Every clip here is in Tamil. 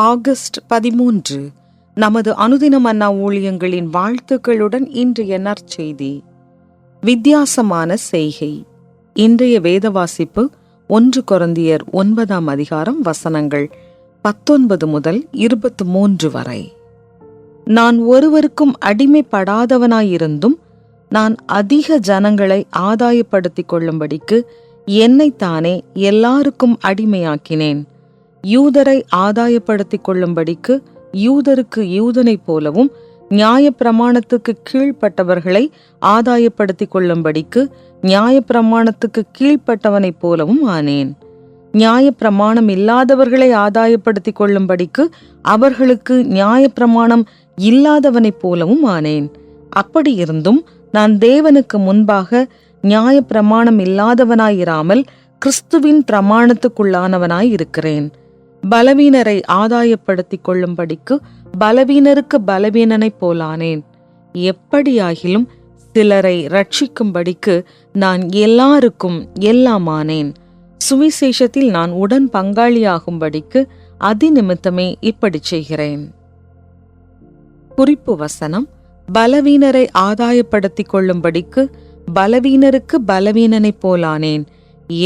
ஆகஸ்ட் 13. நமது அனுதின மன்னா ஊழியங்களின் வாழ்த்துக்களுடன் இன்றைய நற்செய்தி. வித்தியாசமான செய்கை. இன்றைய வேத வாசிப்பு 1 கொரிந்தியர் 9ஆம் அதிகாரம் வசனங்கள் 19 முதல் 23 வரை. நான் ஒருவருக்கும் அடிமைப்படாதவனாயிருந்தும் நான் அதிக ஜனங்களை ஆதாயப்படுத்திக் கொள்ளும்படிக்கு என்னைத்தானே எல்லாருக்கும் அடிமையாக்கினேன். யூதரை ஆதாயப்படுத்திக் கொள்ளும்படிக்கு யூதருக்கு யூதனைப் போலவும், நியாயப்பிரமாணத்துக்கு கீழ்ப்பட்டவர்களை ஆதாயப்படுத்திக் கொள்ளும்படிக்கு நியாயப்பிரமாணத்துக்கு கீழ்ப்பட்டவனைப் போலவும் ஆனேன். நியாயப்பிரமாணம் இல்லாதவர்களை ஆதாயப்படுத்திக் கொள்ளும்படிக்கு அவர்களுக்கு நியாயப்பிரமாணம் இல்லாதவனைப் போலவும் ஆனேன். அப்படியிருந்தும் நான் தேவனுக்கு முன்பாக நியாயப்பிரமாணம் இல்லாதவனாயிராமல் கிறிஸ்துவின் பிரமாணத்துக்குள்ளானவனாயிருக்கிறேன். பலவீனரை ஆதாயப்படுத்திக் கொள்ளும்படிக்கு பலவீனருக்கு பலவீனனைப் போலானேன். எப்படியாகிலும் சிலரை ரட்சிக்கும்படிக்கு நான் எல்லாருக்கும் எல்லாமானேன். சுவிசேஷத்தில் நான் உடன் பங்காளியாகும்படிக்கு அதிநிமித்தமே இப்படி செய்கிறேன். குறிப்பு வசனம்: பலவீனரை ஆதாயப்படுத்திக் கொள்ளும்படிக்கு பலவீனருக்கு பலவீனனைப் போலானேன்.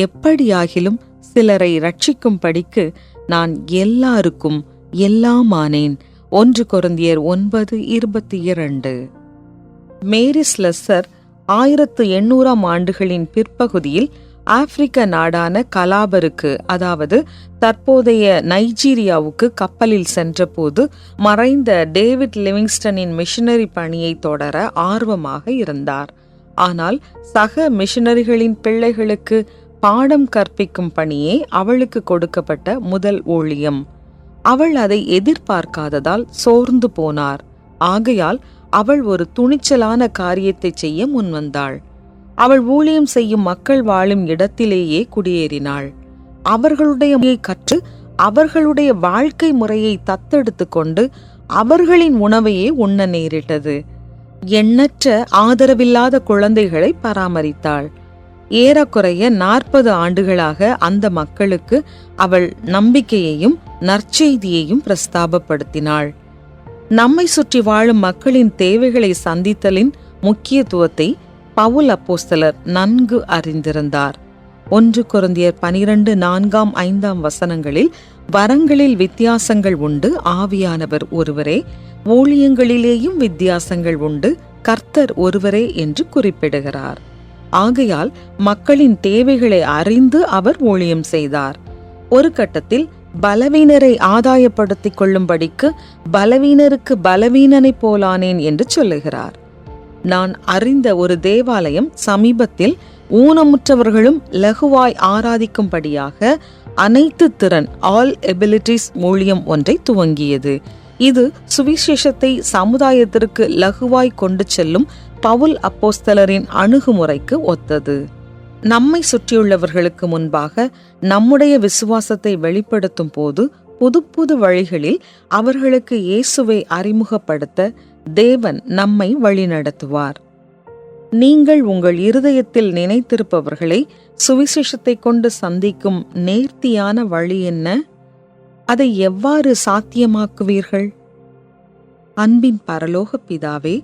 எப்படியாகிலும் சிலரை ரட்சிக்கும்படிக்கு நான் எல்லாருக்கும் எல்லாமானேன். 1 கொரிந்தியர் 9:22. மேரி ஸ்லெஸ்ஸர் 1800ஆம் ஆண்டுகளின் பிற்பகுதியில் ஆப்பிரிக்க நாடான கலாபருக்கு, அதாவது தற்போதைய நைஜீரியாவுக்கு கப்பலில் சென்றபோது மறைந்த டேவிட் லிவிங்ஸ்டனின் மிஷனரி பணியை தொடர ஆர்வமாக இருந்தார். ஆனால் சக மிஷனரிகளின் பிள்ளைகளுக்கு பாடம் கற்பிக்கும் பணியே அவளுக்கு கொடுக்கப்பட்ட முதல் ஊழியம். அவள் அதை எதிர்பார்க்காததால் சோர்ந்து போனார். ஆகையால் அவள் ஒரு துணிச்சலான காரியத்தை செய்ய முன்வந்தாள். அவள் ஊழியம் செய்யும் மக்கள் வாழும் இடத்திலேயே குடியேறினாள். அவர்களுடைய கற்று அவர்களுடைய வாழ்க்கை முறையை தத்தெடுத்து கொண்டு அவர்களின் உணவையே உண்ண நேரிட்டது. எண்ணற்ற ஆதரவில்லாத குழந்தைகளை பராமரித்தாள். ஏறக்குறைய 40 ஆண்டுகளாக அந்த மக்களுக்கு அவள் நம்பிக்கையையும் நற்செய்தியையும் பிரஸ்தாபப்படுத்தினாள். நம்மை சுற்றி வாழும் மக்களின் தேவைகளை சந்தித்தலின் முக்கியத்துவத்தை பவுல் அப்போஸ்தலர் நன்கு அறிந்திருந்தார். 1 கொரிந்தியர் 12:4-5 வசனங்களில் வரங்களில் வித்தியாசங்கள் உண்டு, ஆவியானவர் ஒருவரே. ஊழியங்களிலேயும் வித்தியாசங்கள் உண்டு, கர்த்தர் ஒருவரே என்று குறிப்பிடுகிறார். ஆகையால் மக்களின் தேவைகளை அறிந்து அவர் ஊழியம் செய்தார். ஒரு கட்டத்தில் பலவீனரை ஆதாயப்படுத்திக் கொள்ளும்படிக்கு பலவீனருக்கு பலவீனனைப் போலானேன் என்று சொல்லுகிறார். நான் அறிந்த ஒரு தேவாலயம் சமீபத்தில் ஊனமுற்றவர்களும் லகுவாய் ஆராதிக்கும்படியாக அனைத்து திறன் ஆல் எபிலிட்டிஸ் ஊழியம் ஒன்றை துவங்கியது. இது சுவிசேஷத்தை சமுதாயத்திற்கு லகுவாய் கொண்டு செல்லும் பவுல் அப்போஸ்தலரின் அணுகுமுறைக்கு ஒத்தது. நம்மை சுற்றியுள்ளவர்களுக்கு முன்பாக நம்முடைய விசுவாசத்தை வெளிப்படுத்தும் போது புது புது வழிகளில் அவர்களுக்கு இயேசுவை அறிமுகப்படுத்த தேவன் நம்மை வழிநடத்துவார். நீங்கள் உங்கள் இருதயத்தில் நினைத்திருப்பவர்களை சுவிசேஷத்தை கொண்டு சந்திக்கும் நேர்த்தியான வழி என்ன? அதை எவ்வாறு சாத்தியமாக்குவீர்கள்? அன்பின் பரலோக பிதாவே,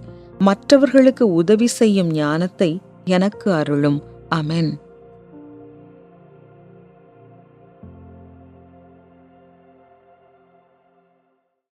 மற்றவர்களுக்கு உதவி செய்யும் ஞானத்தை எனக்கு அருளும். ஆமென்.